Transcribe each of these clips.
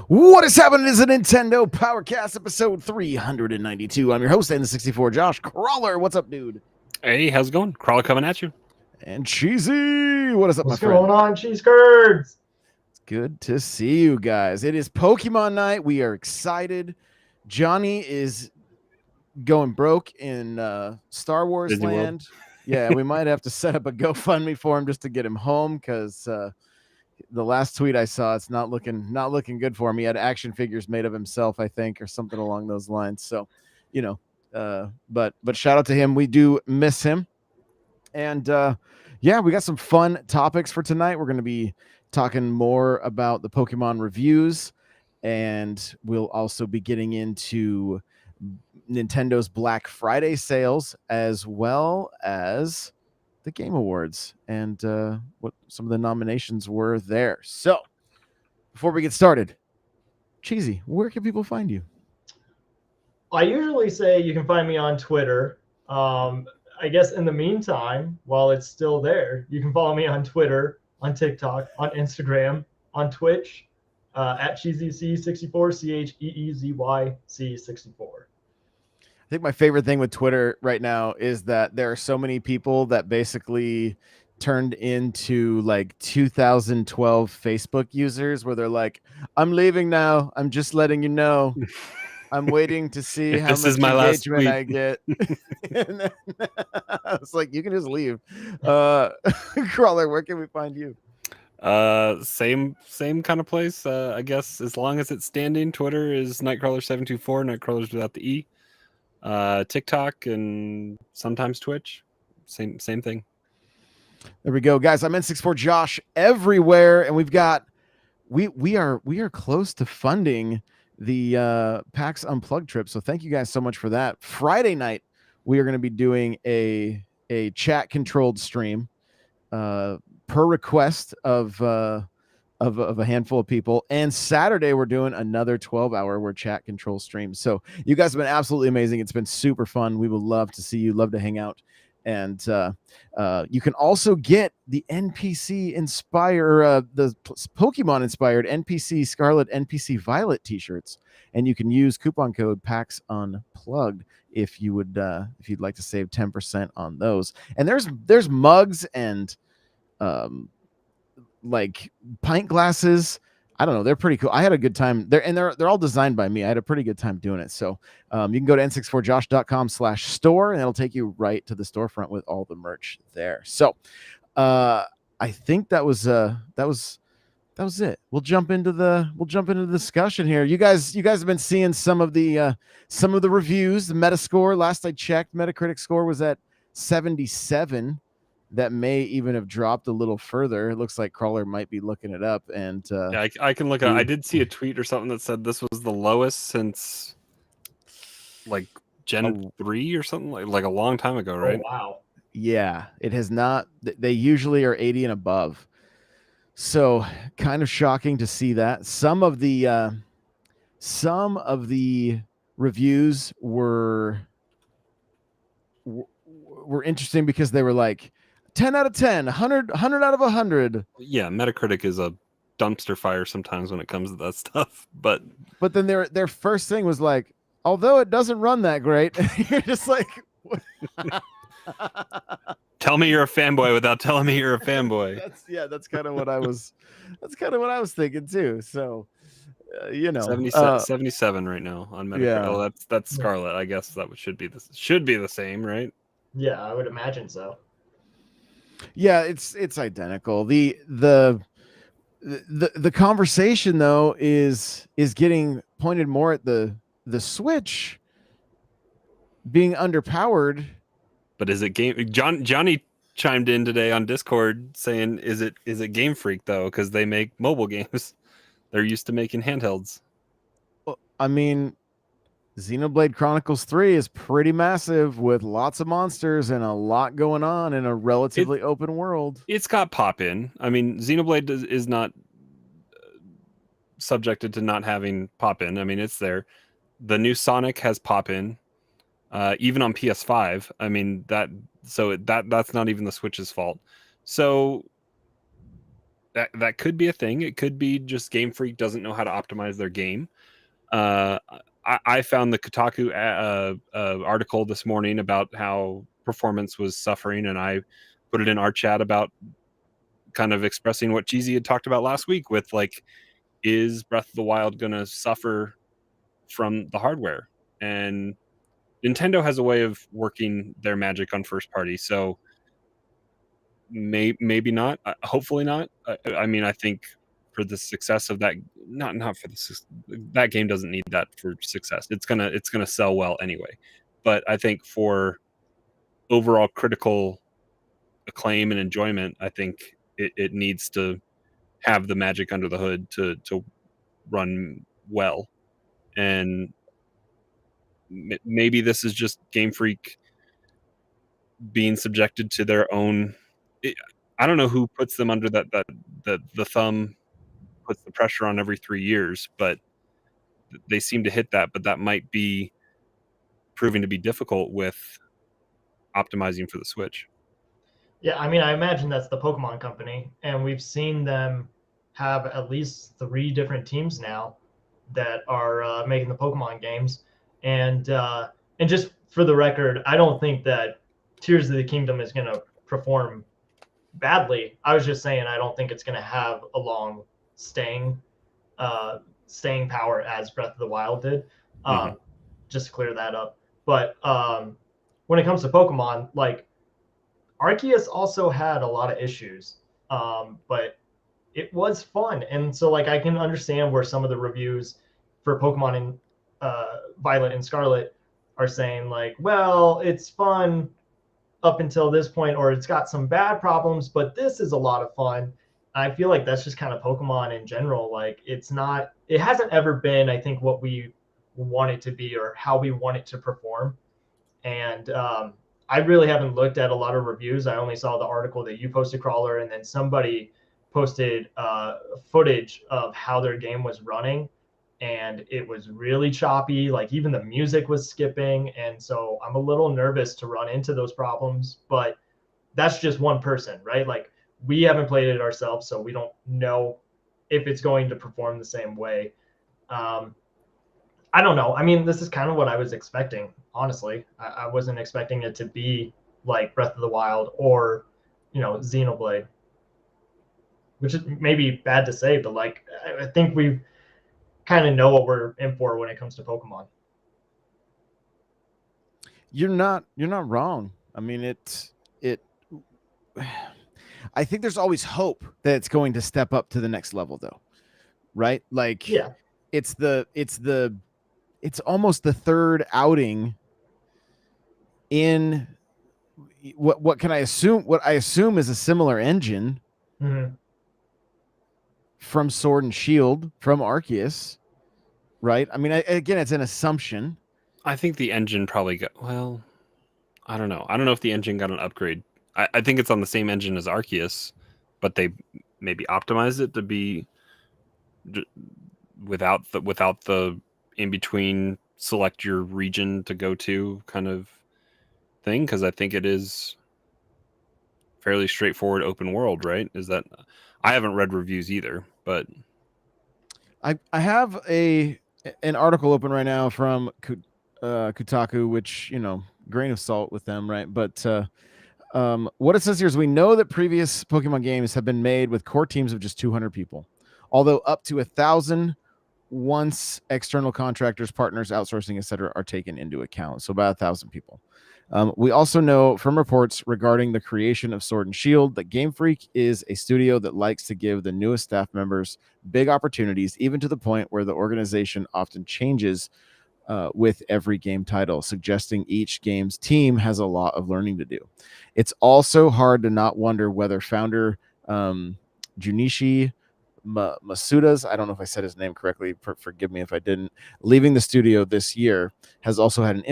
What is happening? It is a Nintendo Powercast episode 392. I'm your host, N64 Josh Crawler. What's up, dude? Hey, how's it going? Crawler coming at you. And Cheesy. What is up, What's my friend? going on, cheese curds? It's good to see you guys. It is Pokemon night. We are excited. Johnny is going broke in Star Wars Disney World. land. Yeah, we might have to set up a GoFundMe for him just to get him home because the last tweet I saw, it's not looking good for him. He had action figures made of himself, I think, or something along those lines. So, but shout out to him. We do miss him. And yeah, we got some fun topics for tonight. We're going to be talking more about the Pokemon reviews, and we'll also be getting into Nintendo's Black Friday sales as well as the Game Awards and what some of the nominations were there. So before we get started, Cheesy, where can people find you? I usually say you can find me on Twitter. I guess in the meantime, while it's still there, you can follow me on Twitter, on TikTok, on Instagram, on Twitch, at CheezyC64, CheezyC64. I think my favorite thing with Twitter right now is that there are so many people that basically turned into like 2012 Facebook users where they're like, I'm leaving now. I'm just letting you know. I'm waiting to see how much engagement I get. And then, I was like, you can just leave. Crawler, where can we find you? Same kind of place. I guess as long as it's standing, Twitter is Nightcrawler724, Nightcrawlers without the E. TikTok and sometimes Twitch. Same thing. There we go, guys. I'm N64 Josh everywhere, and we are close to funding the PAX Unplugged trip. So thank you guys so much for that. Friday night, we are going to be doing a chat controlled stream per request of a handful of people. And Saturday, we're doing another 12-hour chat control stream. So you guys have been absolutely amazing. It's been super fun. We would love to see you, love to hang out. And you can also get the NPC the Pokemon inspired NPC Scarlet, NPC Violet t-shirts. And you can use coupon code PAX Unplugged if you would if you'd like to save 10% on those. And there's mugs and like pint glasses. I don't know, they're pretty cool. I had a good time. They're all designed by me. I had a pretty good time doing it. So you can go to n64josh.com/store and it'll take you right to the storefront with all the merch there. So I think that was it. We'll jump into the discussion here. You guys have been seeing some of the reviews. The Metascore, last I checked, Metacritic score was at 77. That may even have dropped a little further. It looks like Crawler might be looking it up. And yeah, I can look at. I did see a tweet or something that said this was the lowest since like Gen 3 or something like a long time ago, right? Oh, wow. Yeah, it has not. They usually are 80 and above. So kind of shocking to see that. Some of the reviews were interesting because they were like 10 out of 10, 100 out of 100. Yeah, Metacritic is a dumpster fire sometimes when it comes to that stuff. But then their first thing was like, although it doesn't run that great, you're just like, tell me you're a fanboy without telling me you're a fanboy. That's kind of what I was. That's kind of what I was thinking too. So, 77 right now on Metacritic. Yeah. Oh, that's Scarlet. I guess that should be the same, right? Yeah, I would imagine so. Yeah, it's identical. The conversation though is getting pointed more at the Switch being underpowered. But is it game? Johnny chimed in today on Discord saying, "Is it Game Freak though? Because they make mobile games. They're used to making handhelds." Well, I mean, Xenoblade Chronicles 3 is pretty massive with lots of monsters and a lot going on in a relatively open world. It's got pop-in. I mean, Xenoblade is not subjected to not having pop-in. I mean, it's there. The new Sonic has pop-in, even on PS5. I mean, that's not even the Switch's fault. So that could be a thing. It could be just Game Freak doesn't know how to optimize their game. I found the Kotaku article this morning about how performance was suffering, and I put it in our chat about kind of expressing what Cheesy had talked about last week with, like, is Breath of the Wild going to suffer from the hardware? And Nintendo has a way of working their magic on first party, so maybe not. Hopefully not. I mean, I think for the success of that, not for the that game doesn't need that for success. It's gonna sell well anyway. But I think for overall critical acclaim and enjoyment, I think it needs to have the magic under the hood to run well. And maybe this is just Game Freak being subjected to their own. I don't know who puts them under that the thumb puts the pressure on every 3 years, but they seem to hit that. But that might be proving to be difficult with optimizing for the Switch. Yeah, I mean, I imagine that's the Pokemon Company, and we've seen them have at least 3 different teams now that are making the Pokemon games. And just for the record, I don't think that Tears of the Kingdom is going to perform badly. I was just saying I don't think it's going to have a long staying power as Breath of the Wild did. Just to clear that up. But when it comes to Pokemon, like, Arceus also had a lot of issues, but it was fun. And so, like, I can understand where some of the reviews for Pokemon in Violet and Scarlet are saying, like, well, it's fun up until this point, or it's got some bad problems, but this is a lot of fun. I feel like that's just kind of Pokemon in general. Like, it hasn't ever been, I think, what we want it to be or how we want it to perform. And I really haven't looked at a lot of reviews. I only saw the article that you posted, Crawler, and then somebody posted footage of how their game was running, and it was really choppy. Like, even the music was skipping, and so I'm a little nervous to run into those problems. But that's just one person, right? Like, we haven't played it ourselves, so we don't know if it's going to perform the same way. I don't know. I mean, this is kind of what I was expecting, honestly. I wasn't expecting it to be like Breath of the Wild or, Xenoblade, which is maybe bad to say, but, like, I think we kind of know what we're in for when it comes to Pokemon. You're not wrong. I mean, I think there's always hope that it's going to step up to the next level, though, right? Like, yeah, it's almost the third outing in what I assume is a similar engine from Sword and Shield, from Arceus, right? I mean, again, it's an assumption. I think the engine probably got, well, I don't know. I don't know if the engine got an upgrade. I think it's on the same engine as Arceus, but they maybe optimized it to be without the in between select your region to go to kind of thing, because I think it is fairly straightforward open world, right? Is that, I haven't read reviews either, but I have an article open right now from Kotaku, which, grain of salt with them, right? But what it says here is, we know that previous Pokemon games have been made with core teams of just 200 people, although up to 1,000 once external contractors, partners, outsourcing, etc., are taken into account. So about 1,000 people. We also know from reports regarding the creation of Sword and Shield that Game Freak is a studio that likes to give the newest staff members big opportunities, even to the point where the organization often changes with every game title, suggesting each game's team has a lot of learning to do. It's also hard to not wonder whether founder Junichi Masuda's, I don't know if I said his name correctly, forgive me if I didn't, leaving the studio this year has also had an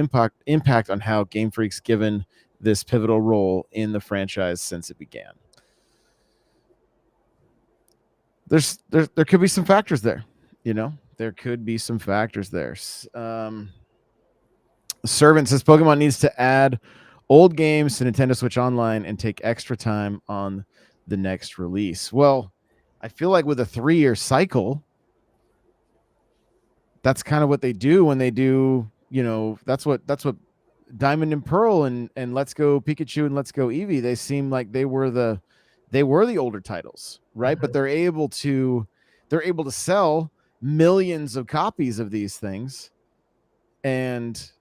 impact on how Game Freak's given this pivotal role in the franchise since it began. There could be some factors there, there could be some factors there. Servant says Pokemon needs to add old games to Nintendo Switch Online and take extra time on the next release. Well, I feel like with a 3-year cycle, that's kind of what they do when they do, that's what Diamond and Pearl and Let's Go Pikachu and Let's Go Eevee, they seem like they were the older titles, right? But they're able to sell millions of copies of these things, and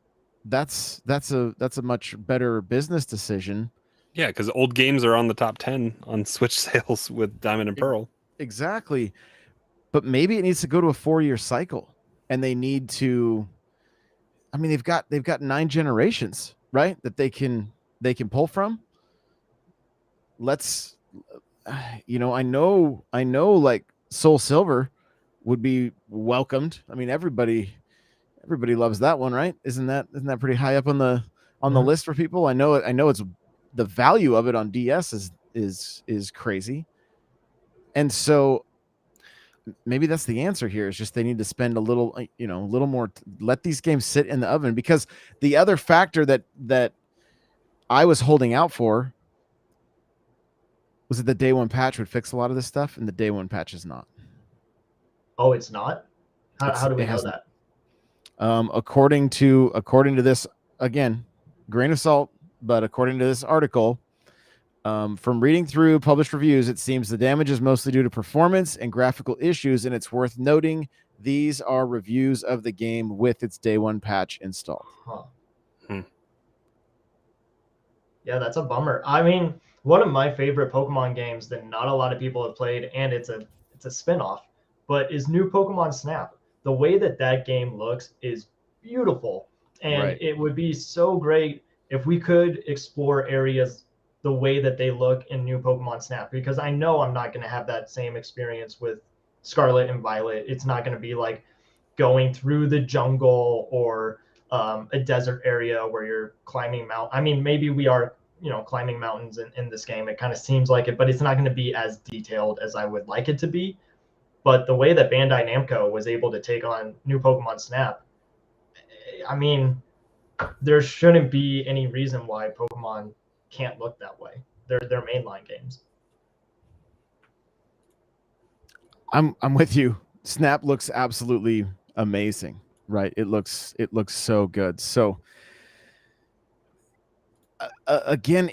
that's a much better business decision. Yeah, because old games are on the top 10 on Switch sales with Diamond and Pearl. Exactly. But maybe it needs to go to a 4-year cycle, and they need to. I mean, they've got 9 generations, right? That they can pull from. Let's, I know, like Soul Silver would be welcomed. I mean, everybody loves that one, right? Isn't that pretty high up on the list for people? I know it's the value of it on DS is crazy, and so maybe that's the answer here. Is just they need to spend a little more, let these games sit in the oven, because the other factor that I was holding out for was that the day one patch would fix a lot of this stuff, and the day one patch is not. Oh, it's not? How do we know that? According to this, again, grain of salt, but according to this article, from reading through published reviews, it seems the damage is mostly due to performance and graphical issues, and it's worth noting these are reviews of the game with its day one patch installed. Yeah, that's a bummer. I mean, one of my favorite Pokemon games that not a lot of people have played, and it's a spin-off, but is new Pokemon Snap. The way that game looks is beautiful, and it would be so great if we could explore areas the way that they look in new Pokemon Snap, because I know I'm not going to have that same experience with Scarlet and Violet. It's not going to be like going through the jungle or a desert area where you're climbing I mean, maybe we are, climbing mountains in this game. It kind of seems like it, but it's not going to be as detailed as I would like it to be. But the way that Bandai Namco was able to take on new Pokemon Snap, I mean, there shouldn't be any reason why Pokemon can't look that way. They're mainline games. I'm with you. Snap looks absolutely amazing, right? It looks so good. So again,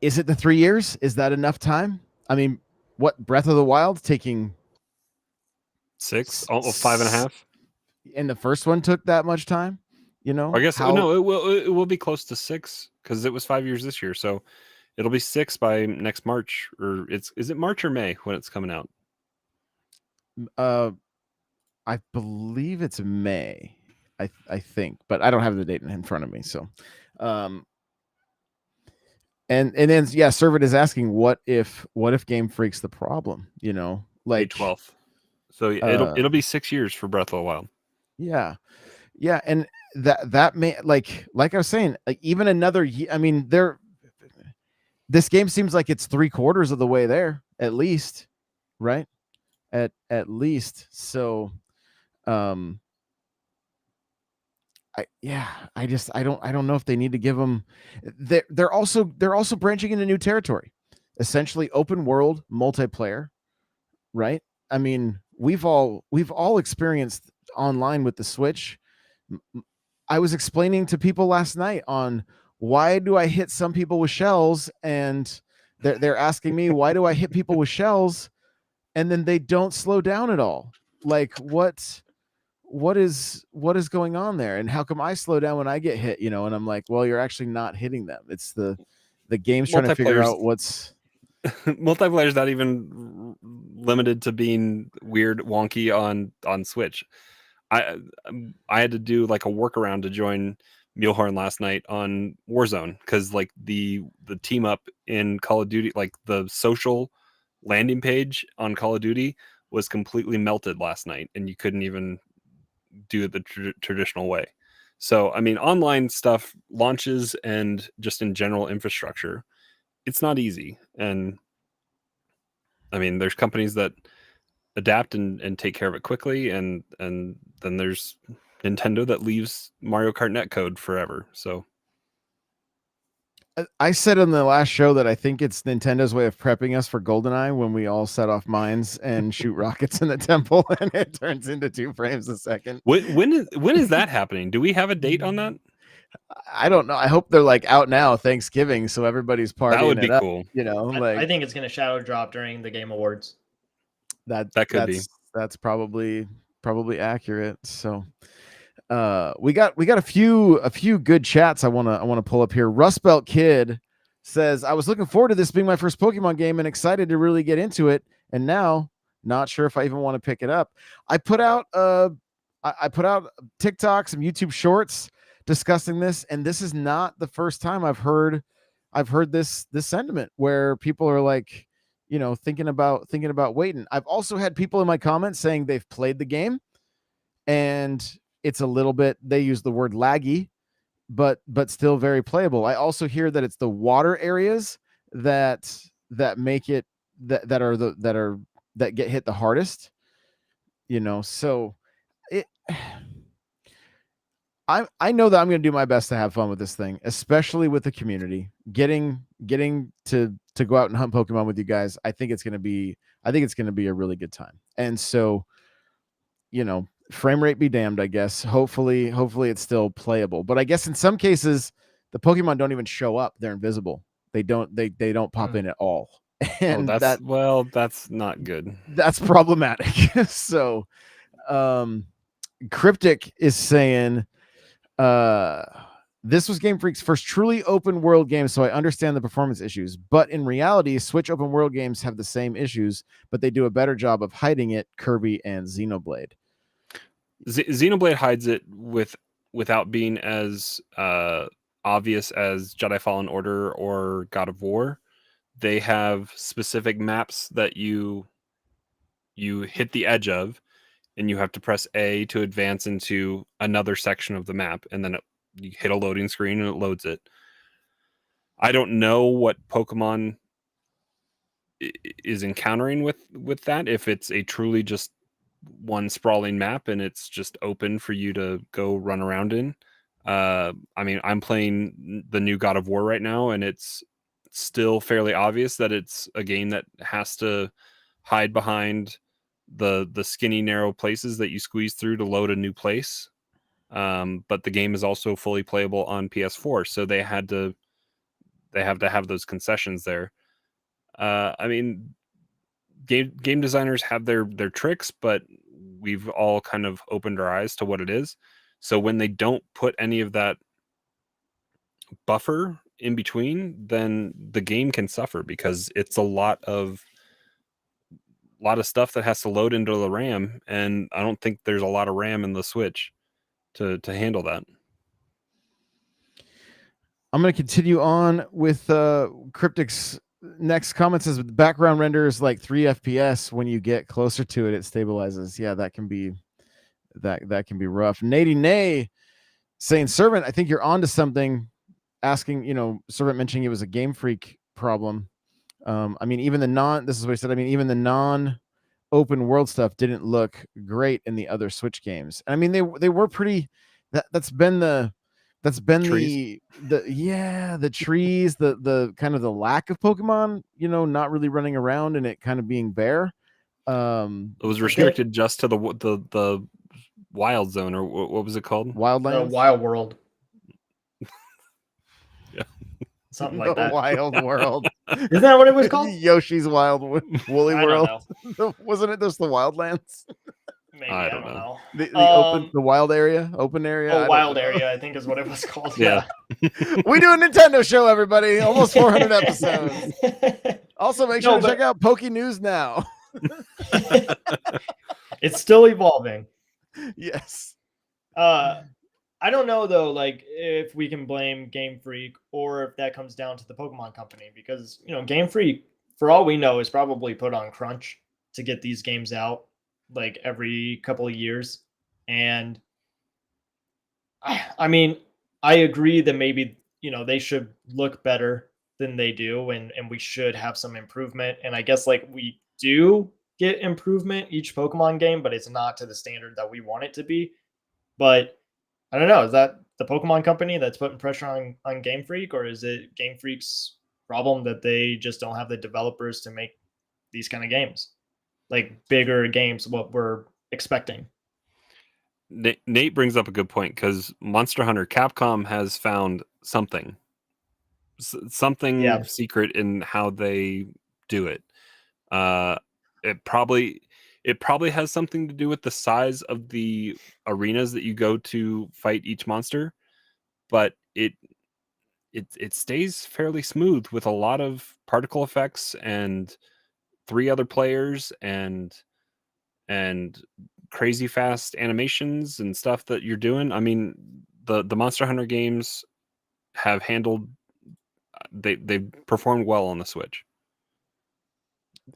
is it the 3 years? Is that enough time? I mean, what, Breath of the Wild taking 6, almost 5.5, and the first one took that much time? I guess no, it will be close to 6 because it was 5 years this year, so it'll be 6 by next March. Or is it March or May when it's coming out? I believe it's May. I think, but I don't have the date in front of me. So, and then Servant is asking, what if Game Freak's the problem? Like 12th. So it'll be 6 years for Breath of the Wild. Yeah, and that may, like I was saying, like even another year. I mean, this game seems like it's 3/4 of the way there, at least, right? At least. So, I don't know if they need to give them. They're also branching into new territory, essentially open world multiplayer, right? I mean, we've all experienced online with the Switch. I was explaining to people last night on why do I hit some people with shells, and they're asking me, why do I hit people with shells and then they don't slow down at all? Like what is going on there, and how come I slow down when I get hit? And I'm like, well, you're actually not hitting them. It's the game's trying to figure out what's multiplayer is not even limited to being weird, wonky on Switch. I had to do like a workaround to join Mulehorn last night on Warzone because like the team up in Call of Duty, like the social landing page on Call of Duty was completely melted last night, and you couldn't even do it the traditional way. So I mean, online stuff launches and just in general infrastructure, it's not easy. And I mean, there's companies that adapt and take care of it quickly, and then there's Nintendo that leaves Mario Kart netcode forever. So I said on the last show that I think it's Nintendo's way of prepping us for GoldenEye when we all set off mines and shoot rockets in the temple and it turns into 2 frames a second. When is that happening? Do we have a date on that? I don't know. I hope they're like out now, Thanksgiving, so everybody's partying That would be it up. cool. You know, like I think it's going to shadow drop during the Game Awards. That could be. That's probably accurate. So we got a few good chats I want to pull up here. Rust Belt Kid says, I was looking forward to this being my first Pokemon game and excited to really get into it, and now not sure if I even want to pick it up. I put out TikTok, some YouTube shorts discussing this, and this is not the first time I've heard this sentiment where people are like, you know, thinking about waiting. I've also had people in my comments saying they've played the game and it's a little bit, they use the word laggy, but still very playable. I also hear that it's the water areas that make it that get hit the hardest, you know. So it I know that I'm going to do my best to have fun with this thing, especially with the community. Getting to go out and hunt Pokemon with you guys, I think it's going to be a really good time. And so, you know, frame rate be damned, I guess. Hopefully it's still playable. But I guess in some cases, the Pokemon don't even show up. They're invisible. They don't pop in at all. And that's not good. That's problematic. So, Cryptic is saying, this was Game Freak's first truly open world game, so I understand the performance issues. But in reality, Switch open world games have the same issues, but they do a better job of hiding it. Kirby and Xenoblade. Xenoblade hides it without being as obvious as Jedi Fallen Order or God of War. They have specific maps that you hit the edge of, and you have to press A to advance into another section of the map, and then you hit a loading screen and it loads it. I don't know what Pokemon is encountering with that, if it's a truly just one sprawling map and it's just open for you to go run around in. I mean, I'm playing the new God of War right now, and it's still fairly obvious that it's a game that has to hide behind the skinny narrow places that you squeeze through to load a new place. But the game is also fully playable on PS4, so they have to have those concessions there. I mean, game designers have their tricks, but we've all kind of opened our eyes to what it is. So when they don't put any of that buffer in between, then the game can suffer, because it's a lot of stuff that has to load into the RAM, and I don't think there's a lot of RAM in the Switch to handle that. I'm going to continue on with Cryptic's next comment. Says the background render is like 3 FPS. When you get closer to it, it stabilizes. Yeah, that can be rough. Nady Nay saying, Servant, I think you're onto something. Asking, you know, Servant mentioning it was a Game Freak problem. I mean, even this is what he said. I mean, even the non-open world stuff didn't look great in the other Switch games. I mean, they were pretty. That's been the trees. the trees, the kind of the lack of Pokemon, you know, not really running around and it kind of being bare. It was restricted just to the wild zone, or what was it called? Wildlands? The Wild World. Yeah. Something like that. Wild World. Isn't that what it was called? Yoshi's Wild Woolly I World. don't know. Wasn't it just the Wildlands? Maybe, I I don't don't know. The wild area, open area. Oh, wild area, I think is what it was called. Yeah. We do a Nintendo show, everybody. Almost 400 episodes. Also, make sure to check out Poke News now. It's still evolving. Yes. I don't know though, like if we can blame Game Freak or if that comes down to the Pokemon Company, because you know Game Freak, for all we know, is probably put on crunch to get these games out like every couple of years. And I mean, I agree that maybe, you know, they should look better than they do, and we should have some improvement. And I guess like we do get improvement each Pokemon game, but it's not to the standard that we want it to be. But I don't know. Is that the Pokemon company that's putting pressure on Game Freak, or is it Game Freak's problem that they just don't have the developers to make these kind of games, like bigger games, what we're expecting? Nate brings up a good point, because Monster Hunter Capcom has found something Yeah. secret in how they do it. It probably has something to do with the size of the arenas that you go to fight each monster, but it stays fairly smooth with a lot of particle effects and 3 other players and crazy fast animations and stuff that you're doing. I mean, the Monster Hunter games have handled they've performed well on the Switch.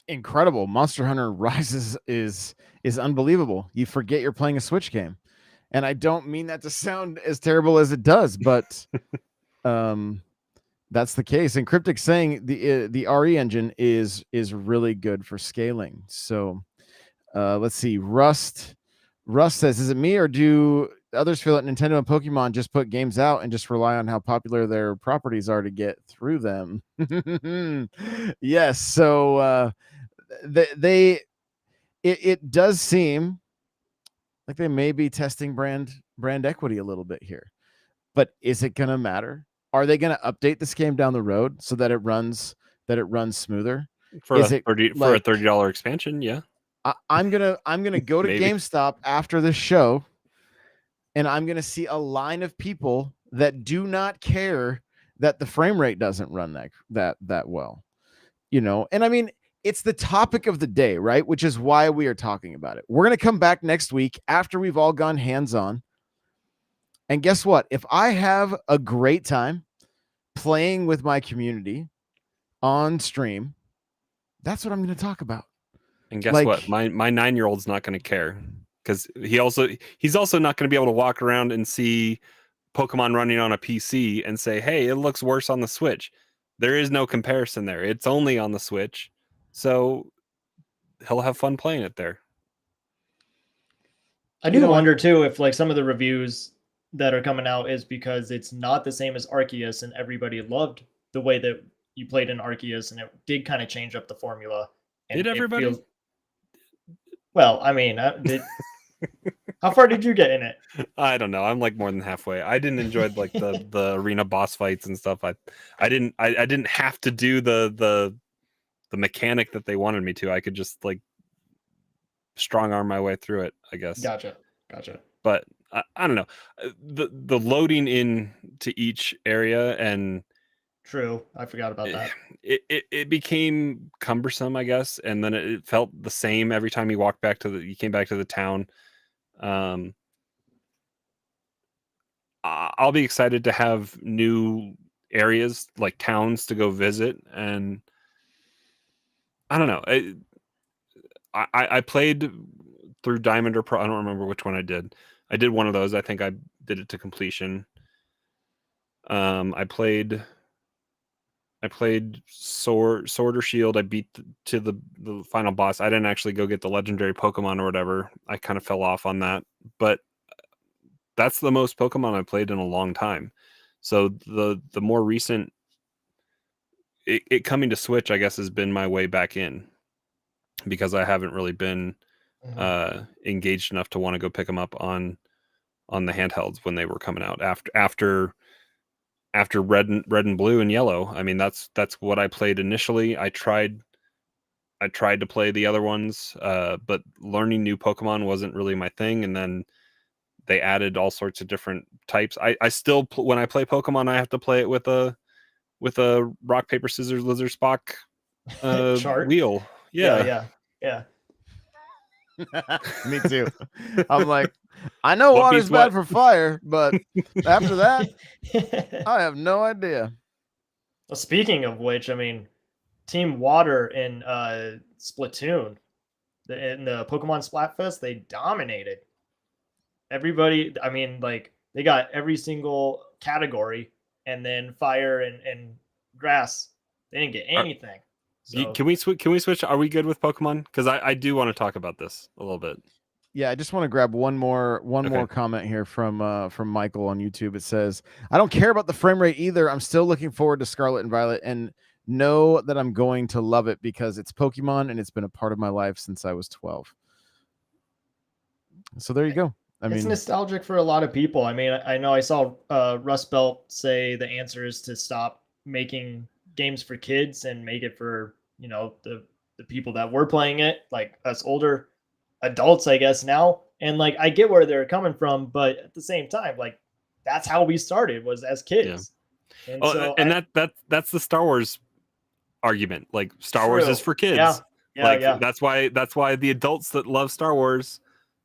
Incredible. Monster Hunter Rises is unbelievable. You forget you're playing a Switch game. And I don't mean that to sound as terrible as it does, but that's the case. And Cryptic saying the RE engine is really good for scaling. So let's see. Rust says, is it me, or do others feel that Nintendo and Pokemon just put games out and just rely on how popular their properties are to get through them? Yes. So it does seem like they may be testing brand equity a little bit here. But is it going to matter? Are they going to update this game down the road so that it runs smoother? For Is a it $30 expansion, yeah. I'm gonna go to GameStop after this show, and I'm gonna see a line of people that do not care that the frame rate doesn't run that well, you know. And I mean, it's the topic of the day, right? Which is why we are talking about it. We're gonna come back next week after we've all gone hands-on, and guess what? If I have a great time playing with my community on stream, that's what I'm going to talk about. And guess what? My 9-year-old's not going to care, because he's also not going to be able to walk around and see Pokemon running on a PC and say, hey, it looks worse on the Switch. There is no comparison there. It's only on the Switch. So he'll have fun playing it there. I do wonder too if like some of the reviews that are coming out is because it's not the same as Arceus, and everybody loved the way that you played in Arceus, and it did kind of change up the formula. And did everybody? Well, I mean, how far did you get in it? I don't know. I'm like more than halfway. I didn't enjoy like the arena boss fights and stuff. I didn't have to do the mechanic that they wanted me to. I could just like strong arm my way through it, I guess. Gotcha. But I don't know. The loading in to each area, and true, I forgot about that. It became cumbersome, I guess, and then it felt the same every time you came back to the town. I'll be excited to have new areas like towns to go visit, and I don't know. I played through Diamond or Pearl. I don't remember which one I did. I did one of those. I think I did it to completion. I played Sword or Shield. I beat to the final boss. I didn't actually go get the legendary Pokemon or whatever. I kind of fell off on that, but that's the most Pokemon I played in a long time. So the more recent it coming to Switch, I guess, has been my way back in, because I haven't really been engaged enough to want to go pick them up on the handhelds when they were coming out after red and blue and yellow. I mean, that's what I played initially. I tried to play the other ones, but learning new Pokemon wasn't really my thing. And then they added all sorts of different types. I still, when I play Pokemon, I have to play it with a rock, paper, scissors, lizard, Spock chart wheel. Yeah. Me too. I'm like, I know water's bad for fire, but after that, I have no idea. Well, speaking of which, I mean, Team Water in Splatoon, in the Pokemon Splatfest, they dominated everybody. I mean, like, they got every single category, and then fire and grass, they didn't get anything. So, can we switch? Are we good with Pokemon? Because I do want to talk about this a little bit. Yeah, I just want to grab one more comment here from Michael on YouTube. It says, "I don't care about the frame rate either. I'm still looking forward to Scarlet and Violet and know that I'm going to love it because it's Pokemon and it's been a part of my life since I was 12." So there you go. It's nostalgic for a lot of people. I mean, I know I saw Rust Belt say the answer is to stop making games for kids and make it for, the people that were playing it, like us older adults, I guess now. And like, I get where they're coming from, but at the same time, like, that's how we started, was as kids. Yeah. And that's the Star Wars argument. Like, Star Wars is for kids. Yeah. That's why the adults that love Star Wars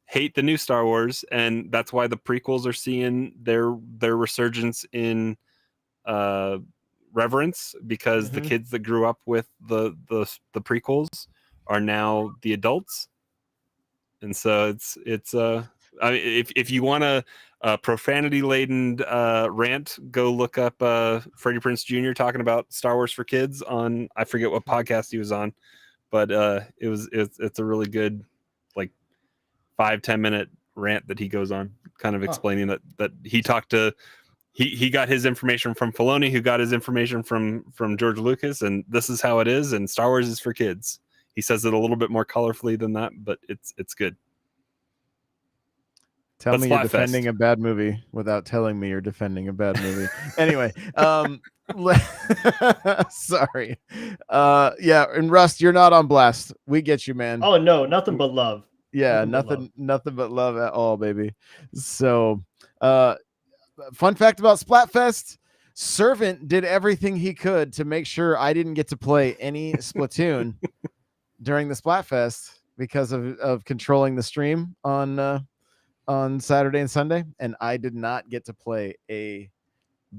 hate the new Star Wars, and that's why the prequels are seeing their resurgence in reverence, because the kids that grew up with the prequels are now the adults. And so it's I mean, if you want a profanity laden rant, go look up Freddie Prinze Jr. talking about Star Wars for kids on, I forget what podcast he was on, but it's a really good, like, 5-10 minute rant that he goes on, kind of explaining that he talked to he got his information from Filoni, who got his information from George Lucas, and this is how it is, and Star Wars is for kids. He says it a little bit more colorfully than that, but it's good. Tell me you're defending a bad movie without telling me you're defending a bad movie. Anyway, sorry. Yeah, and Rust, you're not on blast. We get you, man. Oh no, nothing but love. Yeah, nothing but love at all, baby. So, fun fact about Splatfest: Servant did everything he could to make sure I didn't get to play any Splatoon during the Splatfest because of controlling the stream on Saturday and Sunday, and I did not get to play a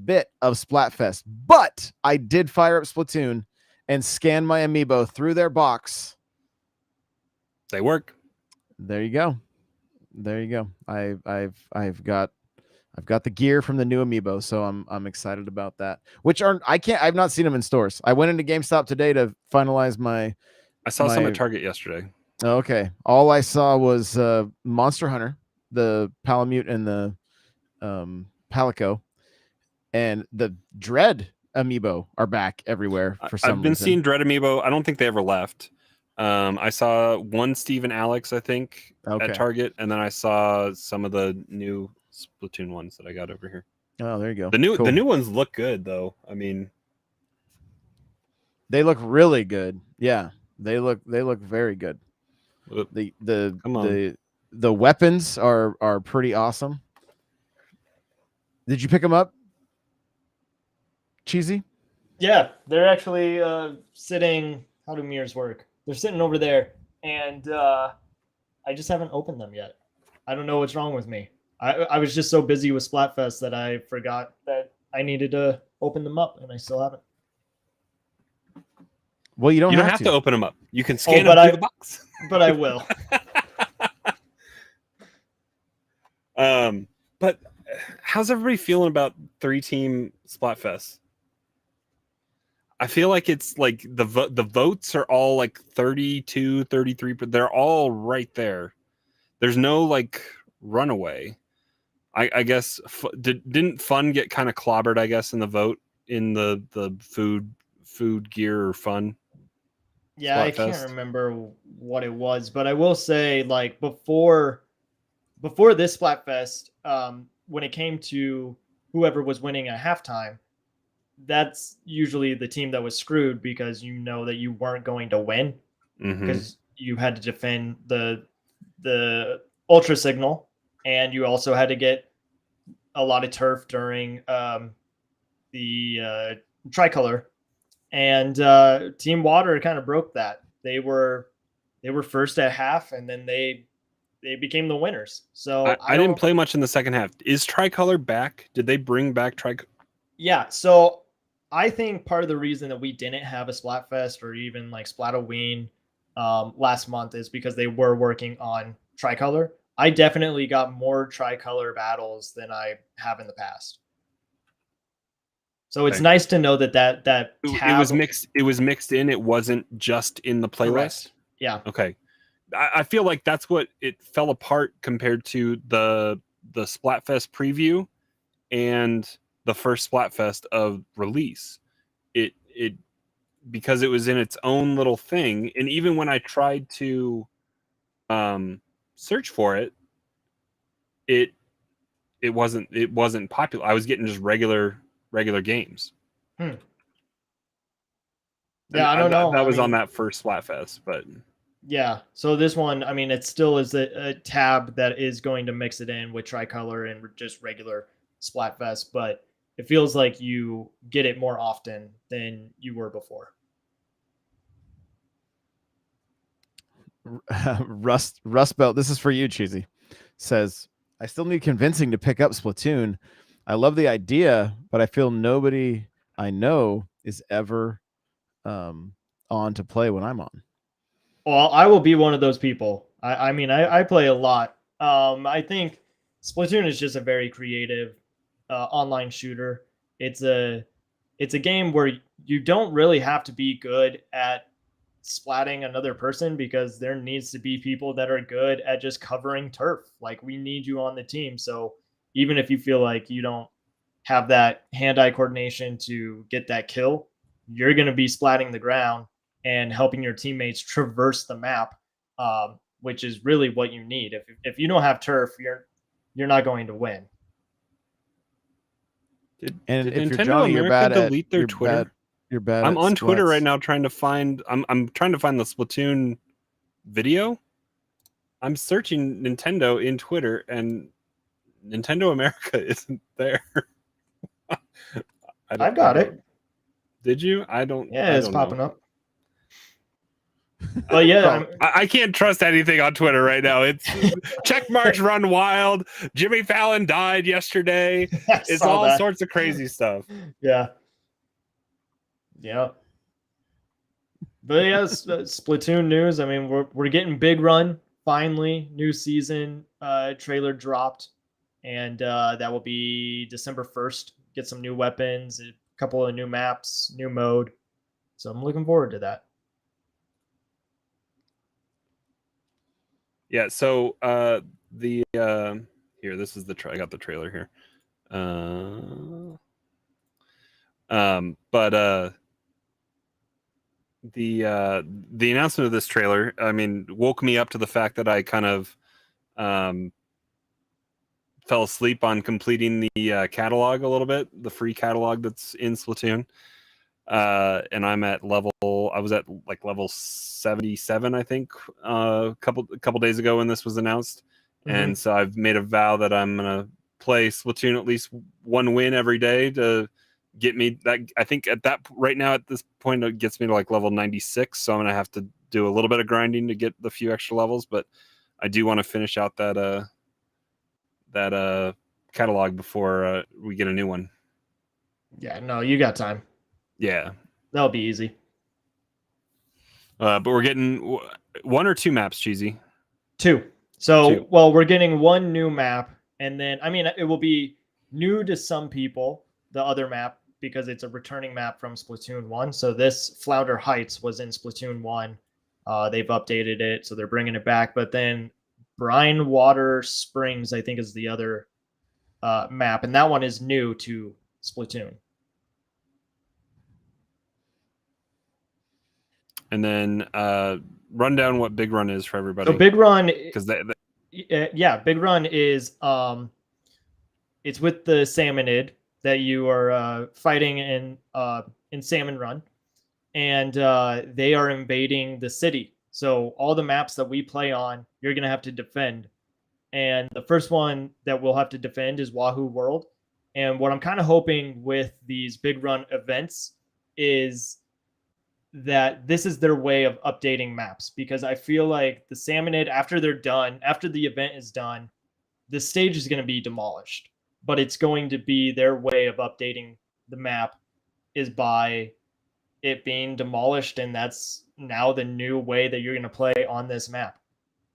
bit of Splatfest. But I did fire up Splatoon and scan my amiibo through their box. They work. There you go. I've got the gear from the new amiibo, so I'm excited about that. I've not seen them in stores. I went into GameStop today to finalize my. I saw some at Target yesterday. Okay, all I saw was Monster Hunter, the Palamute and the Palico, and the Dread amiibo are back everywhere for some reason. I've been seeing Dread amiibo. I don't think they ever left. I saw one Steve and Alex, I think, at Target, and then I saw some of the new Splatoon ones that I got over here. Oh, there you go. The new ones look good, though. I mean, they look really good. Yeah, they look very good. The weapons are pretty awesome. Did you pick them up, Cheesy? Yeah, they're actually sitting. How do mirrors work? They're sitting over there, and I just haven't opened them yet. I don't know what's wrong with me. I was just so busy with Splatfest that I forgot that I needed to open them up, and I still haven't. Well, you don't have to open them up. You can scan them through the box. But I will. But how's everybody feeling about 3-team Splatfest? I feel like it's like the votes are all like 32, 33, but they're all right there. There's no like runaway. I guess didn't fun get kind of clobbered, I guess, in the vote in the food gear or fun? Yeah, Splatfest? I can't remember what it was, but I will say, like, before this Splatfest, when it came to whoever was winning at halftime, that's usually the team that was screwed, because you know that you weren't going to win because you had to defend the Ultra Signal, and you also had to get a lot of turf during the Tricolor, and Team Water kind of broke that. They were first at half, and then they became the winners. So I didn't play much in the second half. Is Tricolor back? Did they bring back Tricolor? Yeah, so I think part of the reason that we didn't have a Splatfest or even like Splatoween last month is because they were working on Tricolor. I definitely got more Tricolor battles than I have in the past. So it's nice to know that tab... it was mixed. It was mixed in. It wasn't just in the playlist. Correct. Yeah. Okay. I feel like that's what it fell apart compared to the Splatfest preview and the first Splatfest of release. It because it was in its own little thing, and even when I tried to search for it, it wasn't popular. I was getting just regular games. Yeah, I don't know. That was on that first Splatfest, but yeah. So this one, I mean, it still is a tab that is going to mix it in with Tricolor and just regular Splatfest, but it feels like you get it more often than you were before. Rust Belt, this is for you, Cheesy. Says, I still need convincing to pick up Splatoon. I love the idea, but I feel nobody I know is ever on to play when I'm on. Well, I will be one of those people. I mean, I play a lot. I think Splatoon is just a very creative online shooter. It's a game where you don't really have to be good at splatting another person, because there needs to be people that are good at just covering turf. Like, we need you on the team. So even if you feel like you don't have that hand-eye coordination to get that kill, you're going to be splatting the ground and helping your teammates traverse the map, which is really what you need. If you don't have turf, you're not going to win. Did if you're Nintendo Johnny, America you're bad at delete their Twitter? You're bad. I'm at on Twitter splats. right now trying to find. I'm trying to find the Splatoon video. I'm searching Nintendo in Twitter, and Nintendo America isn't there. I've got it. Did you? I don't. Yeah, I it's don't popping know. up. But yeah, I can't trust anything on Twitter right now. It's check marks run wild. Jimmy Fallon died yesterday. It's all sorts of crazy stuff. Yeah. Yeah. But yeah, Splatoon news. I mean, we're getting Big Run finally. New season trailer dropped, and that will be December 1st. Get some new weapons, a couple of new maps, new mode. So I'm looking forward to that. Yeah. So the here, this is the I got the trailer here. But the announcement of this trailer, I mean, woke me up to the fact that I kind of fell asleep on completing the catalog a little bit, the free catalog that's in Splatoon. And I'm at I was at like level 77, I think, a couple days ago when this was announced. Mm-hmm. And so I've made a vow that I'm gonna play Splatoon at least one win every day to get me that. I think right now at this point it gets me to like level 96. So I'm gonna have to do a little bit of grinding to get the few extra levels, but I do want to finish out that catalog before we get a new one. Yeah, no, you got time. Yeah, that'll be easy. But we're getting one or two maps, Cheesy. Two. So, well, we're getting one new map, and then, I mean, it will be new to some people, the other map, because it's a returning map from Splatoon 1. So this Flounder Heights was in Splatoon 1. They've updated it, so they're bringing it back. But then Brine Water Springs, I think, is the other map, and that one is new to Splatoon. And then run down what Big Run is for everybody. So Big Run, because Big Run is it's with the Salmonid that you are fighting in Salmon Run, and they are invading the city. So all the maps that we play on, you're gonna have to defend. And the first one that we'll have to defend is Wahoo World. And what I'm kind of hoping with these Big Run events is that this is their way of updating maps, because I feel like the Salmonid, after the event is done, the stage is going to be demolished, but it's going to be their way of updating the map is by it being demolished. And that's now the new way that you're going to play on this map.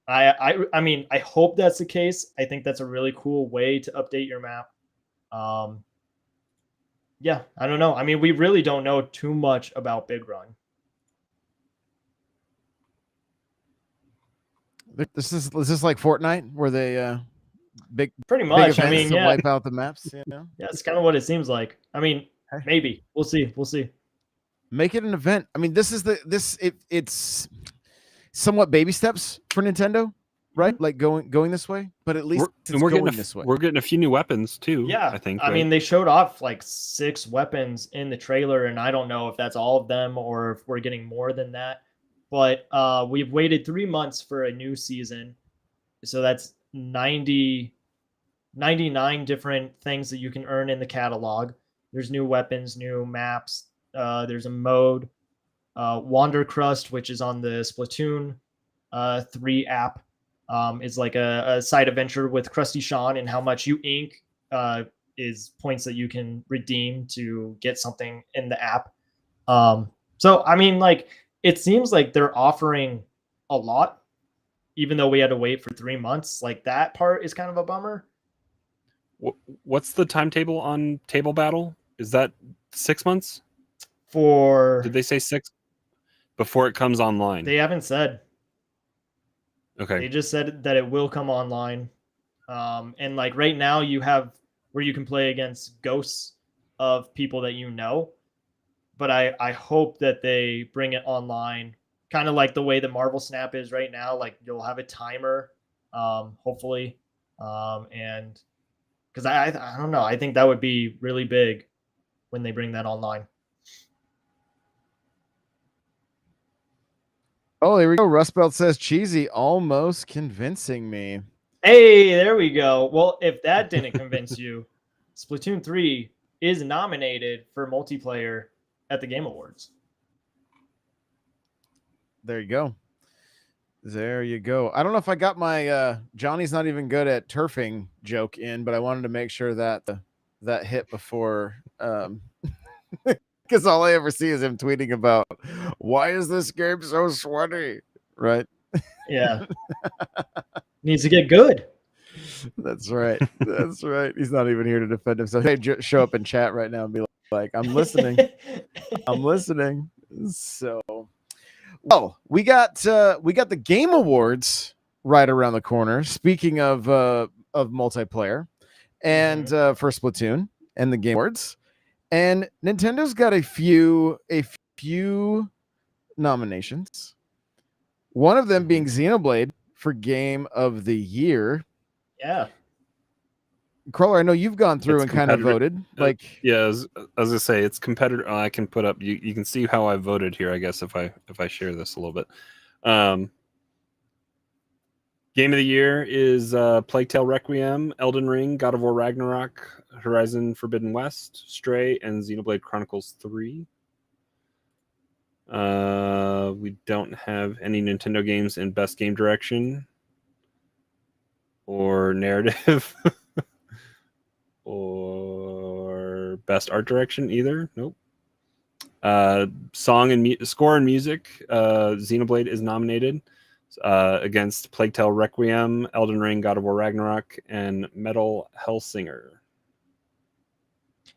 I mean, I hope that's the case. I think that's a really cool way to update your map. Yeah, I don't know. I mean, we really don't know too much about Big Run. This is like Fortnite, where they big Pretty big much. events I mean, to yeah, wipe out the maps. You know, yeah, it's kind of what it seems like. I mean, Hey. maybe we'll see. We'll see. make it an event. I mean, it's somewhat baby steps for Nintendo, right? Like going this way, but at least it's we're going getting this way. we're getting a few new weapons too. Yeah, I think. I mean, they showed off like 6 weapons in the trailer, and I don't know if that's all of them or if we're getting more than that. But we've waited 3 months for a new season, so that's 99 different things that you can earn in the catalog. There's new weapons, new maps. There's a mode, Wander Crust, which is on the Splatoon 3 app. Is like a side adventure with Krusty Sean, and how much you ink is points that you can redeem to get something in the app. So I mean, like, it seems like they're offering a lot, even though we had to wait for 3 months. Like, that part is kind of a bummer. What's the timetable on Table Battle? Is that 6 months? Did they say 6 before it comes online? They haven't said. Okay. They just said that it will come online. And like right now you have where you can play against ghosts of people that you know. But I hope that they bring it online, kind of like the way the Marvel Snap is right now. Like, you'll have a timer, hopefully. And because I don't know, I think that would be really big when they bring that online. Oh, there we go. Rustbelt says cheesy, almost convincing me. Hey, there we go. Well, if that didn't convince you, Splatoon 3 is nominated for multiplayer at the Game Awards. There you go. There you go. I don't know if I got my Johnny's not even good at turfing joke in, but I wanted to make sure that that hit before because all I ever see is him tweeting about why is this game so sweaty, right? Yeah. Needs to get good. That's right. That's right. He's not even here to defend himself. Hey, show up in chat right now and be like, I'm listening. I'm listening. So, well, we got the Game Awards right around the corner. Speaking of multiplayer, and for Splatoon and the Game Awards, and Nintendo's got a few nominations. One of them being Xenoblade for Game of the Year. Yeah. Crawler, I know you've gone through It's and kind of voted. Like, yeah, I was gonna say it's competitor. I can put up. You can see how I voted here. I guess if I share this a little bit. Game of the Year is Plague Tale Requiem, Elden Ring, God of War Ragnarok, Horizon Forbidden West, Stray, and Xenoblade Chronicles 3. We don't have any Nintendo games in Best Game Direction or Narrative or Best Art Direction either. Nope. Score and music, Xenoblade is nominated against Plague Tale Requiem, Elden Ring, God of War Ragnarok, and Metal Hellsinger.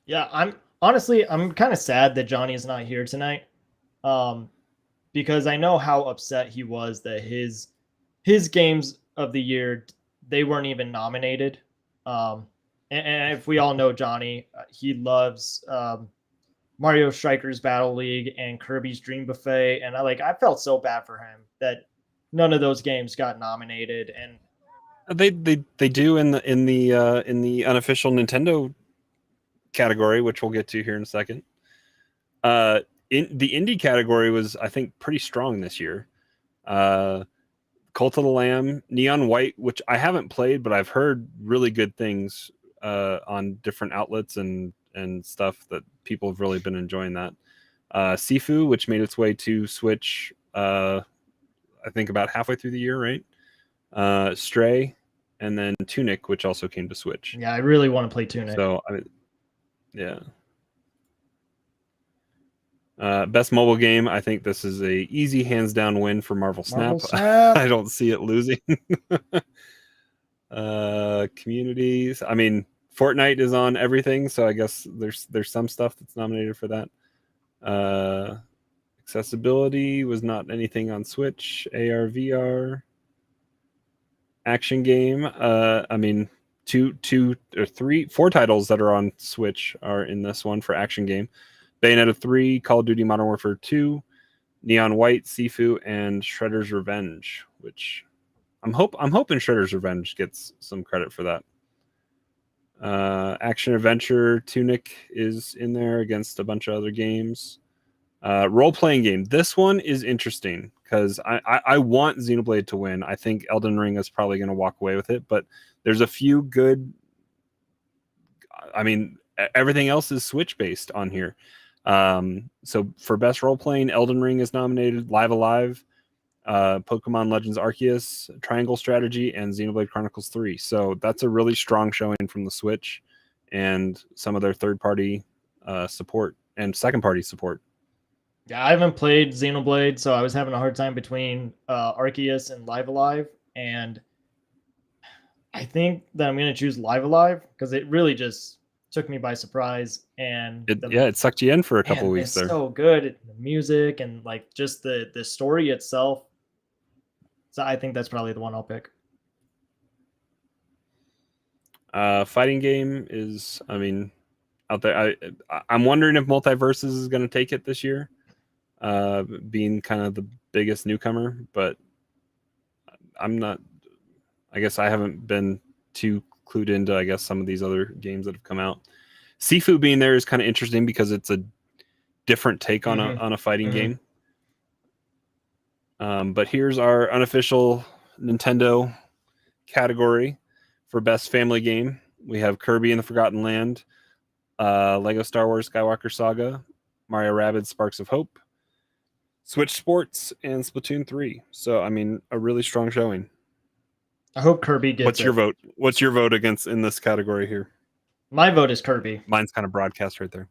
Yeah, I'm kind of sad that Johnny is not here tonight. Because I know how upset he was that his games of the year, they weren't even nominated. And if we all know Johnny, he loves Mario Strikers Battle League and Kirby's Dream Buffet, and I felt so bad for him that none of those games got nominated. And they do in the unofficial Nintendo category, which we'll get to here in a second. In the indie category was, I think, pretty strong this year. Cult of the Lamb, Neon White, which I haven't played, but I've heard really good things on different outlets and stuff that people have really been enjoying that. Sifu, which made its way to Switch, I think about halfway through the year, right? Stray, and then Tunic, which also came to Switch. yeah, I really want to play Tunic. So, yeah. Best mobile game, I think this is a easy hands down win for Marvel Snap. I don't see it losing. Communities, I mean, Fortnite is on everything, so I guess there's some stuff that's nominated for that. Accessibility was not anything on Switch. AR VR, action game. I mean, four titles that are on Switch are in this one for action game. Bayonetta 3, Call of Duty Modern Warfare 2, Neon White, Sifu, and Shredder's Revenge, which I'm hoping Shredder's Revenge gets some credit for that. Action adventure Tunic is in there against a bunch of other games. Role-playing game. This one is interesting because I want Xenoblade to win. I think Elden Ring is probably going to walk away with it, but there's a few good. I mean, everything else is Switch-based on here. So for best role-playing, Elden Ring is nominated, Live Alive, Pokemon Legends Arceus, Triangle Strategy, and Xenoblade Chronicles 3. So that's a really strong showing from the Switch and some of their third-party support and second-party support. Yeah, I haven't played Xenoblade, so I was having a hard time between Arceus and Live Alive, and I think that I'm going to choose Live Alive because it really just took me by surprise, and it sucked you in for a couple weeks it's there. so good, the music and like just the story itself. So I think that's probably the one I'll pick. Fighting game is, I mean, out there. I'm wondering if Multiverses is going to take it this year, being kind of the biggest newcomer, but I'm not. I guess I haven't been too clued into, I guess, some of these other games that have come out. Sifu being there is kind of interesting because it's a different take on a fighting game. But here's our unofficial Nintendo category for best family game. We have Kirby and the Forgotten Land, Lego Star Wars Skywalker Saga, Mario Rabbids Sparks of Hope, Switch Sports, and Splatoon 3. So, I mean, a really strong showing. I hope Kirby gets What's your vote? What's your vote against in this category here? My vote is Kirby. Mine's kind of broadcast right there.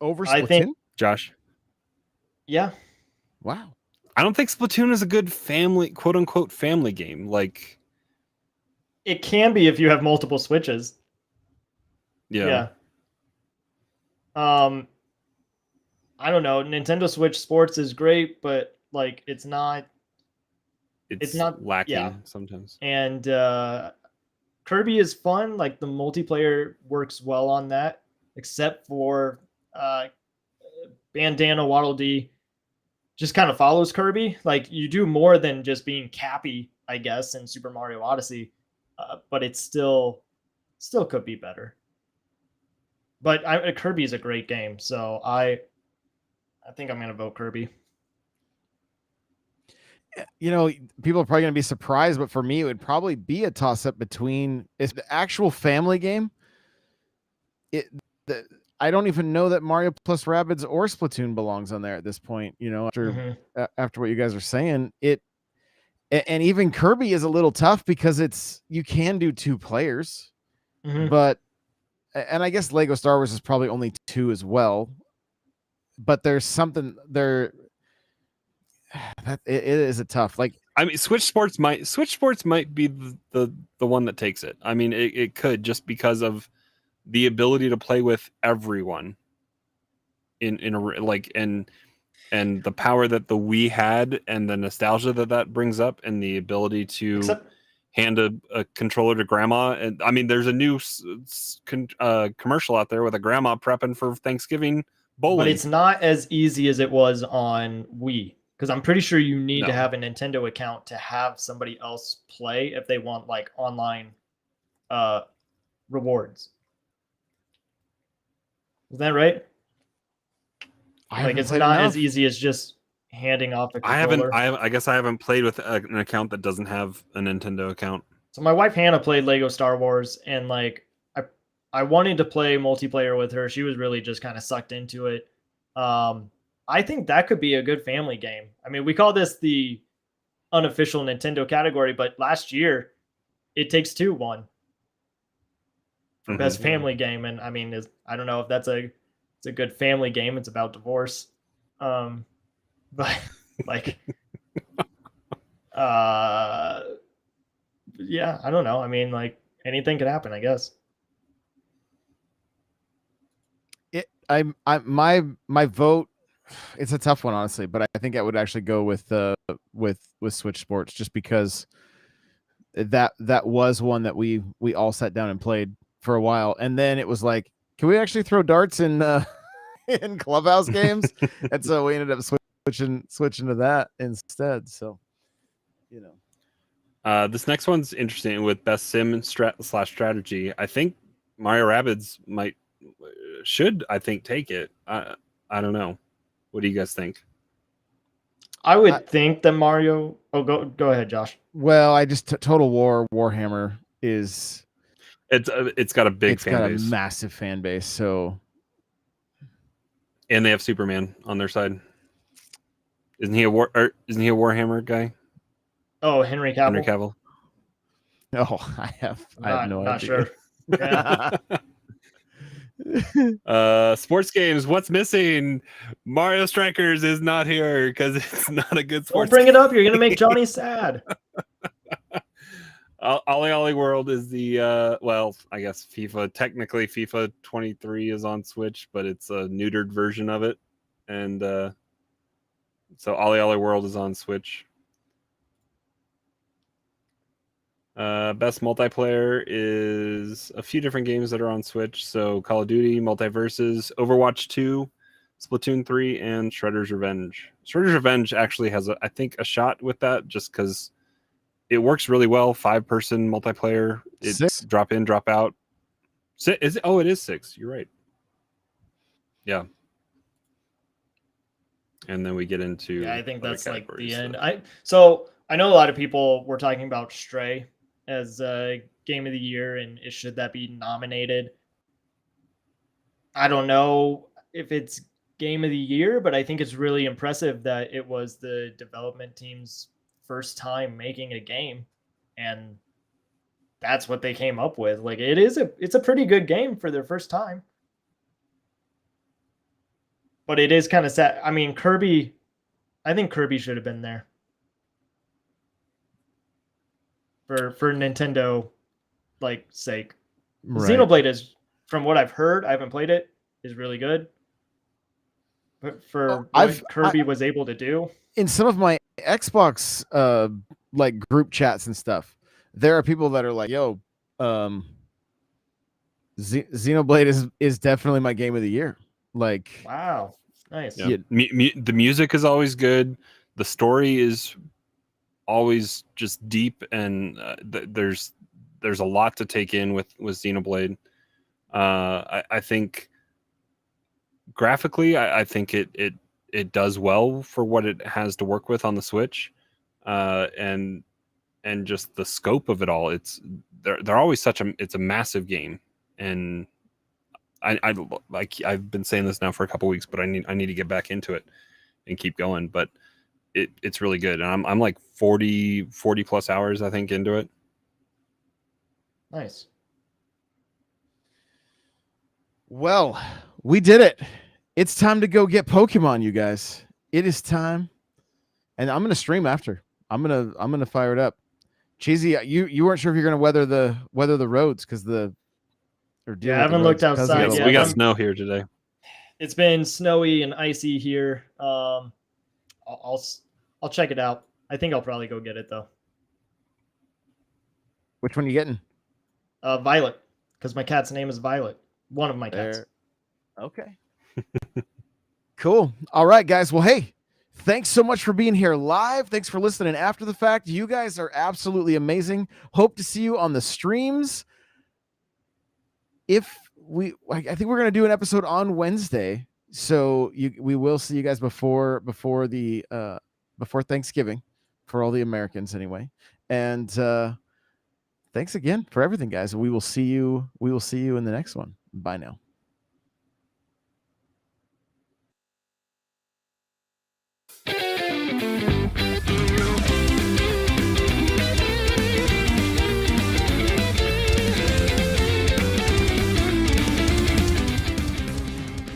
Over Splatoon? I think, Josh? Yeah. Wow. I don't think Splatoon is a good family, quote unquote, family game. Like, it can be if you have multiple Switches. Yeah. I don't know. Nintendo Switch Sports is great, but like it's not lacking sometimes. And Kirby is fun. Like the multiplayer works well on that, except for Bandana Waddle Dee just kind of follows Kirby. Like you do more than just being Cappy, I guess, in Super Mario Odyssey, but it still could be better. But Kirby is a great game, so I think I'm gonna vote Kirby. You know, people are probably going to be surprised, but for me, it would probably be a toss-up between it's the actual family game. I don't even know that Mario plus Rabbids or Splatoon belongs on there at this point. You know, after what you guys are saying, and even Kirby is a little tough because you can do 2 players, but and I guess Lego Star Wars is probably only 2 as well. But there's something there. That it is a tough, like, I mean, Switch Sports might be the one that takes it. I mean, it could, just because of the ability to play with everyone in a like and the power that the Wii had and the nostalgia that brings up and the ability to hand a controller to grandma. And I mean, there's a new commercial out there with a grandma prepping for Thanksgiving bowling. But it's not as easy as it was on Wii. Because I'm pretty sure you need to have a Nintendo account to have somebody else play if they want like online rewards. Is that right? Like it's not as easy as just handing off a controller. I guess I haven't played with an account that doesn't have a Nintendo account. So my wife Hannah played Lego Star Wars, and like I wanted to play multiplayer with her. She was really just kind of sucked into it. I think that could be a good family game. I mean, we call this the unofficial Nintendo category, but last year It Takes Two won for best family game. And I mean, I don't know if it's a good family game. It's about divorce. But like, yeah, I don't know. I mean, like anything could happen, I guess. My vote It's a tough one, honestly, but I think I would actually go with Switch Sports, just because that was one that we all sat down and played for a while, and then it was like, can we actually throw darts in in clubhouse games? And so we ended up switching to that instead. So, you know, This next one's interesting with best sim strategy. I think Mario Rabbids should take it. I don't know. What do you guys think? I would think that Mario. Oh, go ahead, Josh. Well, I just Total War Warhammer is it's got a big fan base. It's got a massive fan base. So, and they have Superman on their side. Isn't he a Warhammer guy? Oh, Henry Cavill. Henry Cavill. Oh, I have no idea. Not sure. Yeah. Sports games. What's missing? Mario Strikers is not here because it's not a good sports. Don't bring it up. You're gonna make Johnny sad. Ollie Ollie World is the well, I guess technically FIFA 23 is on Switch, but it's a neutered version of it, and so Ollie Ollie World is on Switch. Best multiplayer is a few different games that are on Switch. So Call of Duty, Multiverses, Overwatch 2, Splatoon 3, and Shredder's Revenge. Shredder's Revenge actually has, I think, a shot with that just because it works really well. 5-person multiplayer. It's 6? Drop in, drop out. Is it? Oh, it is 6. You're right. Yeah. And then we get into Yeah, I think that's like the end. So. I know a lot of people were talking about Stray as game of the year, and should that be nominated? I don't know if it's game of the year, but I think it's really impressive that it was the development team's first time making a game, and that's what they came up with. Like it's a pretty good game for their first time. But it is kind of sad. I mean, I think Kirby should have been there. For Nintendo sake. Right. Xenoblade is, from what I've heard, I haven't played it, is really good. But for what Kirby was able to do in some of my Xbox group chats and stuff, there are people that are like, yo, Xenoblade is definitely my game of the year. Like, wow, nice. Yeah. The music is always good. The story is always just deep, and there's a lot to take in with Xenoblade. I think graphically, I think it does well for what it has to work with on the Switch, and just the scope of it all. They're always it's a massive game, and I've been saying this now for a couple weeks, but I need to get back into it and keep going. But it's really good, and I'm like 40 plus hours I think into it. Nice. Well, we did it. It's time to go get Pokemon, you guys. It is time, and I'm gonna stream after. I'm gonna fire it up. Cheesy, you weren't sure if you're gonna weather the roads because I haven't looked outside yet. We got snow here today. It's been snowy and icy here. I'll check it out. I think I'll probably go get it though. Which one are you getting? Violet, because my cat's name is Violet. One of my cats. Okay. Cool. All right, guys. Well, hey, thanks so much for being here live. Thanks for listening after the fact. You guys are absolutely amazing. Hope to see you on the streams. I think we're gonna do an episode on Wednesday, so we will see you guys before Thanksgiving, for all the Americans anyway. And thanks again for everything, guys. We will see you in the next one. Bye now.